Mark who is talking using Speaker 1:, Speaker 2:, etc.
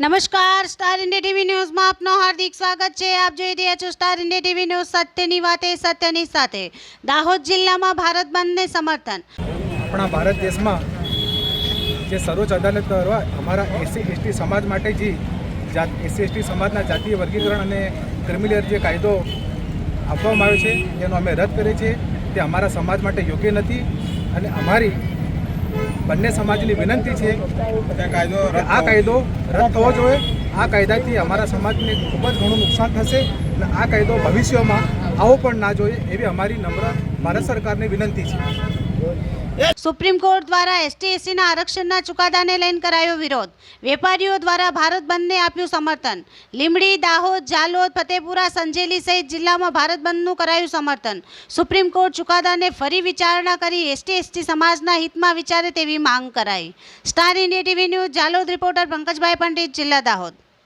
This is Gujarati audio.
Speaker 1: નમસ્કાર, સ્ટાર ઇન્ડિયા ટીવી ન્યૂઝમાં આપનું હાર્દિક સ્વાગત છે। આપ જોઈ રહ્યા છો સ્ટાર ઇન્ડિયા ટીવી ન્યૂઝ, સત્યની વાતે સત્યની સાથે। દાહોદ જિલ્લામાં ભારત બંધને સમર્થન।
Speaker 2: આપણા ભારત દેશમાં જે સર્વોચ્ચ અદાલત દ્વારા અમારા એસસી સમાજ માટે જે એસસી સમાજના જાતીય વર્ગીકરણ અને ક્રિમિનલ જે કાયદો આપવામાં આવ્યો છે તેનો અમે રદ કરીએ છીએ। તે અમારા સમાજ માટે યોગ્ય નથી અને અમારી બંને સમાજની વિનંતી છે કે આ કાયદો રદ થવો જોઈએ। આ કાયદાથી અમારા સમાજને ખૂબ જ ઘણું નુકસાન થશે અને આ કાયદો ભવિષ્યમાં આવો પણ ના જોઈએ એવી અમારી નમ્ર ભારત સરકારને વિનંતી છે।
Speaker 1: સુપ્રીમ કોર્ટ દ્વારા એસટી/એસસીના આરક્ષણના ચુકાદાને લઈને કરાયો વિરોધ। વેપારીઓ દ્વારા ભારત બંધને આપ્યું સમર્થન। લીંબડી, દાહોદ, જાલોદ, ફતેપુરા, સંજેલી સહિત જિલ્લામાં ભારત બંધનું કરાયું સમર્થન। સુપ્રીમ કોર્ટ ચુકાદાને ફરી વિચારણા કરી એસટી/એસટી સમાજના હિતમાં વિચારે તેવી માંગ કરાઈ। Star India TV news, Jhalod reporter Pankajbhai Pandit, જિલ્લા દાહોદ।